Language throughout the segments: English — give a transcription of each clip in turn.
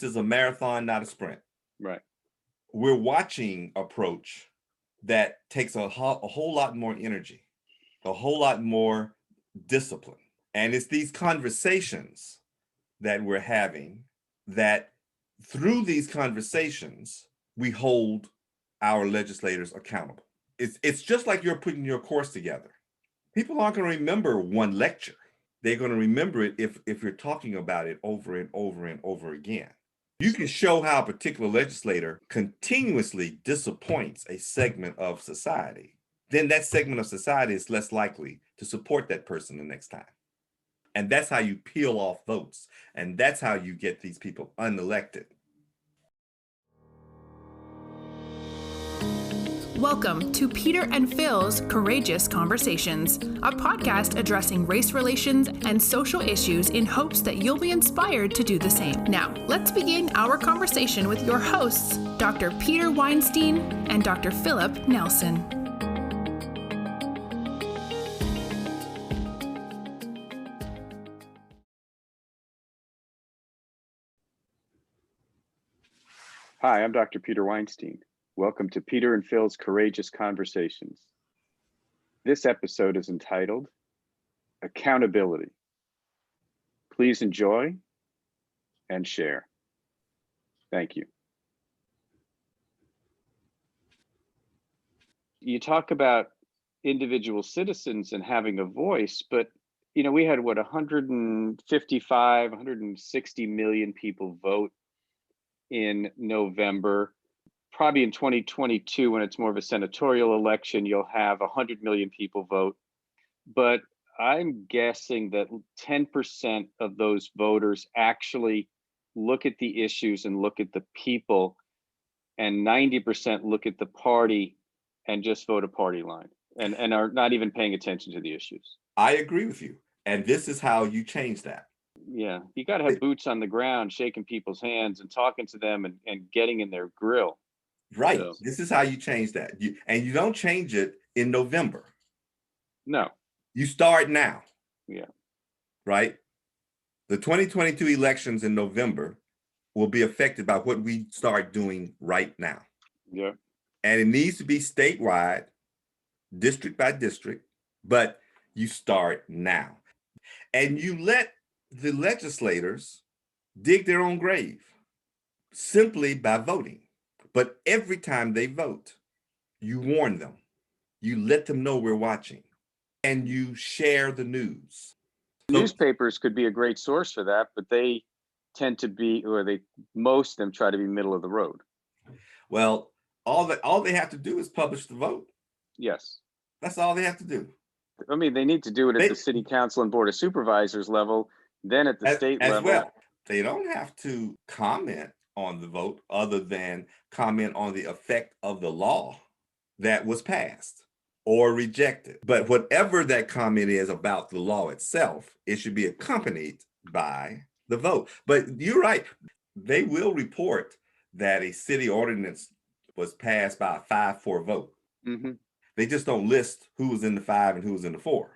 is a marathon, not a sprint. Right. We're watching approach that takes a whole lot more energy, a whole lot more discipline. And it's these conversations that we're having that through these conversations, we hold our legislators accountable. It's just like you're putting your course together. People aren't going to remember one lecture. They're going to remember it if you're talking about it over and over and over again. You can show how a particular legislator continuously disappoints a segment of society. Then that segment of society is less likely to support that person the next time. And that's how you peel off votes. And that's how you get these people unelected. Welcome to Peter and Phil's Courageous Conversations, a podcast addressing race relations and social issues in hopes that you'll be inspired to do the same. Now, let's begin our conversation with your hosts, Dr. Peter Weinstein and Dr. Philip Nelson. Hi, I'm Dr. Peter Weinstein. Welcome to Peter and Phil's Courageous Conversations. This episode is entitled Accountability. Please enjoy and share. Thank you. You talk about individual citizens and having a voice, but we had 155, 160 million people vote in November. Probably in 2022, when it's more of a senatorial election, you'll have 100 million people vote. But I'm guessing that 10% of those voters actually look at the issues and look at the people, and 90% look at the party and just vote a party line and are not even paying attention to the issues. I agree with you. And this is how you change that. Yeah, you got to have boots on the ground, shaking people's hands and talking to them and getting in their grill. Right. So, this is how you change that. And you don't change it in November. No. You start now. Yeah. Right? The 2022 elections in November will be affected by what we start doing right now. Yeah. And it needs to be statewide, district by district, but you start now. And you let the legislators dig their own grave simply by voting. But every time they vote, you warn them, you let them know we're watching, and you share the news. Newspapers could be a great source for that, but they tend to be, most of them try to be middle of the road. Well, all they have to do is publish the vote. Yes. That's all they have to do. I mean, they need to do it at the city council and board of supervisors level, then at the state level. Well, they don't have to comment on the vote other than comment on the effect of the law that was passed or rejected. But whatever that comment is about the law itself, it should be accompanied by the vote. But you're right. They will report that a city ordinance was passed by a 5-4 vote. Mm-hmm. They just don't list who was in the 5 and who was in the 4.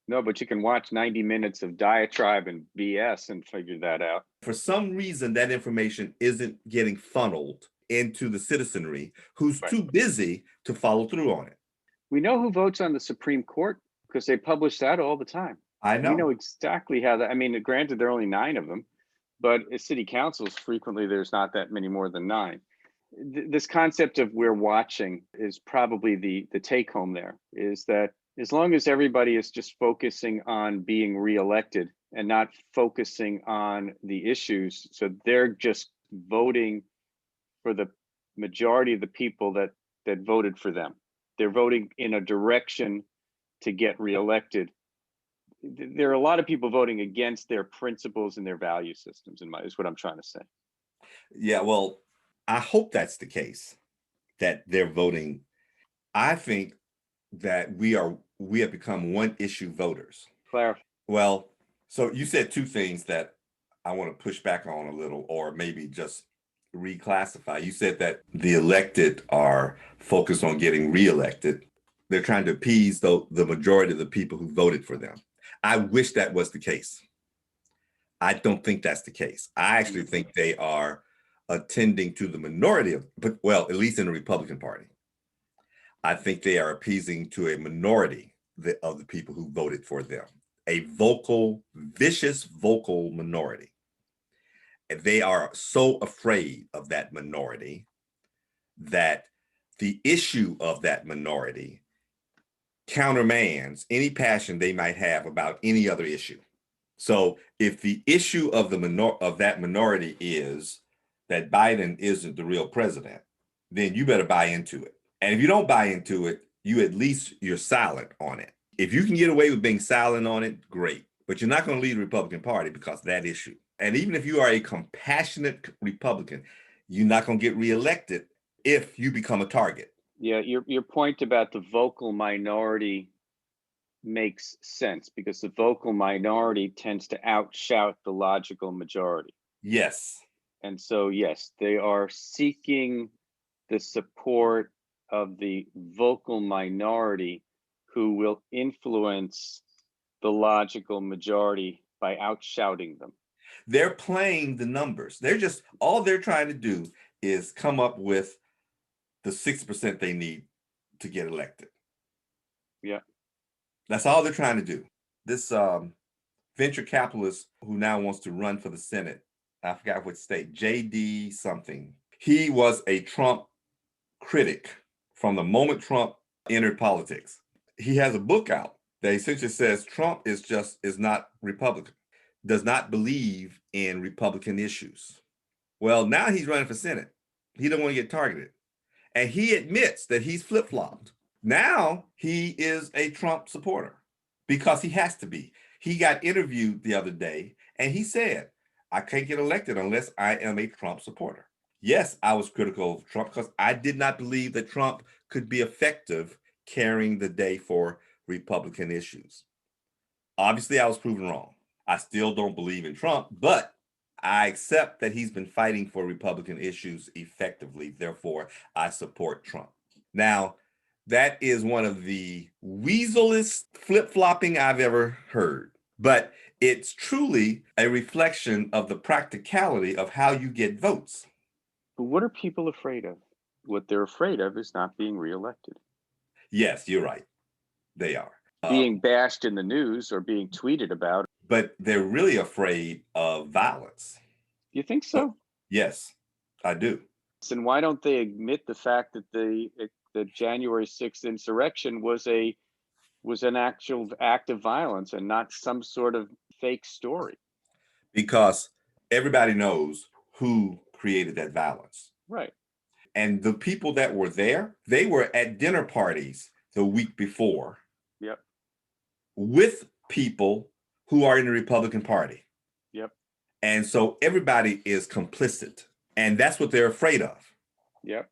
No, but you can watch 90 minutes of diatribe and BS and figure that out. For some reason, that information isn't getting funneled into the citizenry who's too busy to follow through on it. We know who votes on the Supreme Court because they publish that all the time. I know. We know exactly how that, granted, there are only 9 of them, but at city councils, frequently there's not that many more than 9. This concept of we're watching is probably the take home there, is that as long as everybody is just focusing on being reelected and not focusing on the issues, so they're just voting for the majority of the people that voted for them. They're voting in a direction to get reelected. There are a lot of people voting against their principles and their value systems, is what I'm trying to say. Yeah, well, I hope that's the case, that they're voting. I think that we have become one issue voters. Clarify. Well, so you said 2 things that I want to push back on a little, or maybe just reclassify. You said that the elected are focused on getting reelected. They're trying to appease the majority of the people who voted for them. I wish that was the case. I don't think that's the case. I actually think they are attending to the minority of, but well, at least in the Republican Party. I think they are appeasing to a minority of the people who voted for them, a vocal, vicious vocal minority. And they are so afraid of that minority that the issue of that minority countermands any passion they might have about any other issue. So if the issue of that minority is that Biden isn't the real president, then you better buy into it. And if you don't buy into it, you're silent on it. If you can get away with being silent on it, great. But you're not going to lead the Republican Party because of that issue. And even if you are a compassionate Republican, you're not going to get reelected if you become a target. Yeah, your point about the vocal minority makes sense because the vocal minority tends to outshout the logical majority. Yes. And so, yes, they are seeking the support of the vocal minority who will influence the logical majority by outshouting them. They're playing the numbers. All they're trying to do is come up with the 6% they need to get elected. Yeah. That's all they're trying to do. This venture capitalist who now wants to run for the Senate, I forgot what state, JD something. He was a Trump critic from the moment Trump entered politics. He has a book out that essentially says Trump is not Republican, does not believe in Republican issues. Well, now he's running for Senate. He don't want to get targeted. And he admits that he's flip-flopped. Now he is a Trump supporter because he has to be. He got interviewed the other day and he said, I can't get elected unless I am a Trump supporter. Yes, I was critical of Trump because I did not believe that Trump could be effective carrying the day for Republican issues. Obviously, I was proven wrong. I still don't believe in Trump, but I accept that he's been fighting for Republican issues effectively. Therefore, I support Trump. Now, that is one of the weaselest flip-flopping I've ever heard, but it's truly a reflection of the practicality of how you get votes. But what are people afraid of? What they're afraid of is not being reelected. Yes, you're right. They are. Being bashed in the news or being tweeted about. But they're really afraid of violence. You think so? Yes, I do. And why don't they admit the fact that the January 6th insurrection was an actual act of violence and not some sort of fake story? Because everybody knows who created that violence. Right. And the people that were there, they were at dinner parties the week before. Yep. With people who are in the Republican Party. Yep. And so everybody is complicit. And that's what they're afraid of. Yep.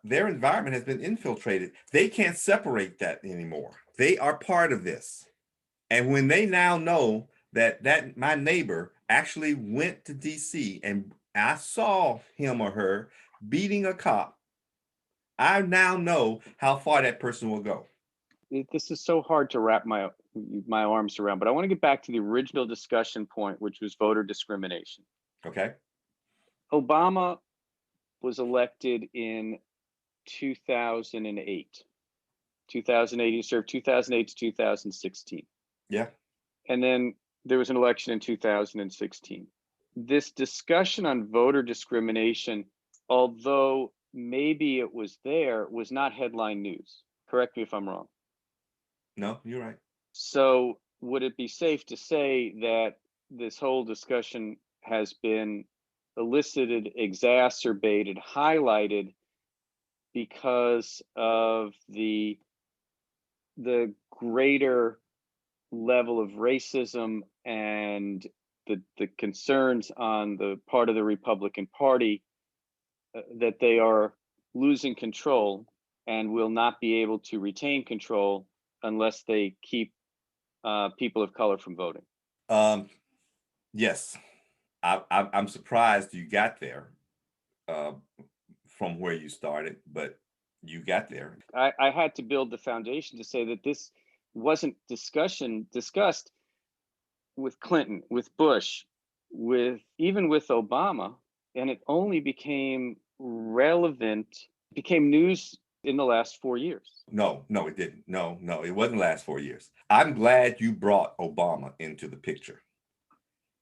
Their environment has been infiltrated. They can't separate that anymore. They are part of this. And when they now know that my neighbor actually went to DC and I saw him or her beating a cop, I now know how far that person will go. This is so hard to wrap my arms around, but I want to get back to the original discussion point, which was voter discrimination. Okay. Obama was elected in 2008. 2008, he served 2008 to 2016. Yeah. And then there was an election in 2016. This discussion on voter discrimination, although maybe it was there, was not headline news. Correct me if I'm wrong. No, you're right. So would it be safe to say that this whole discussion has been elicited, exacerbated, highlighted because of the greater level of racism and the concerns on the part of the Republican Party that they are losing control and will not be able to retain control unless they keep people of color from voting? Yes, I'm surprised you got there from where you started, but you got there. I had to build the foundation to say that this wasn't discussed with Clinton, with Bush, even with Obama. And it only became relevant, became news in the last 4 years. No, it didn't. No, it wasn't the last 4 years. I'm glad you brought Obama into the picture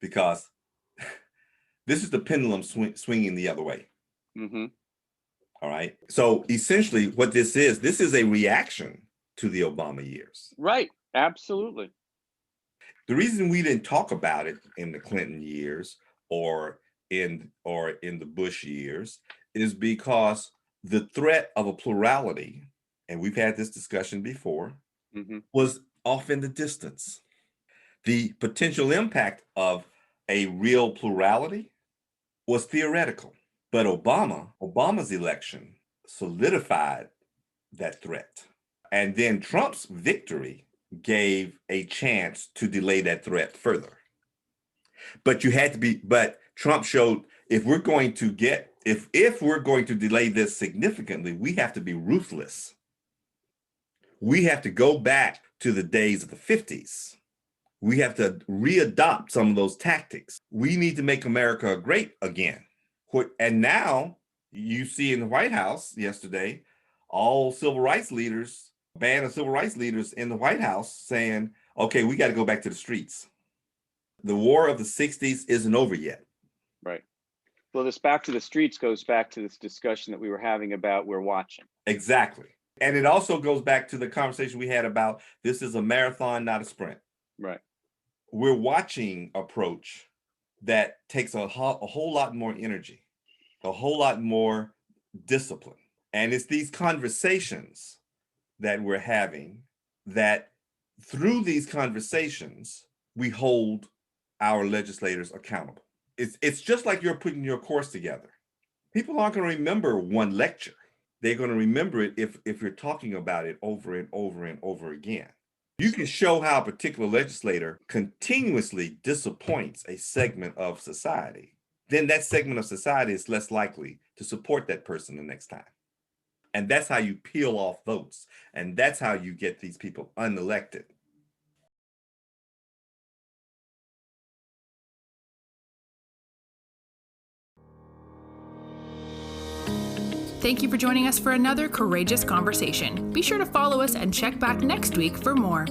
because this is the pendulum swinging the other way. Mm-hmm. All right. So essentially, what this is a reaction to the Obama years. Right. Absolutely. The reason we didn't talk about it in the Clinton years or in the Bush years is because the threat of a plurality, and we've had this discussion before, was off in the distance. The potential impact of a real plurality was theoretical, but Obama's election solidified that threat. And then Trump's victory gave a chance to delay that threat further. But Trump showed if we're going to delay this significantly, we have to be ruthless. We have to go back to the days of the 50s. We have to readopt some of those tactics. We need to make America great again. And now you see in the White House yesterday, all civil rights leaders, a band of civil rights leaders in the White House saying, okay, we got to go back to the streets. The war of the 60s isn't over yet. Right. Well, this back to the streets goes back to this discussion that we were having about we're watching. Exactly. And it also goes back to the conversation we had about this is a marathon, not a sprint. Right. We're watching approach that takes a whole lot more energy, a whole lot more discipline. And it's these conversations that we're having that through these conversations, we hold our legislators accountable. It's just like you're putting your course together. People aren't going to remember one lecture. They're going to remember it if you're talking about it over and over and over again. You can show how a particular legislator continuously disappoints a segment of society. Then that segment of society is less likely to support that person the next time. And that's how you peel off votes. And that's how you get these people unelected. Thank you for joining us for another courageous conversation. Be sure to follow us and check back next week for more.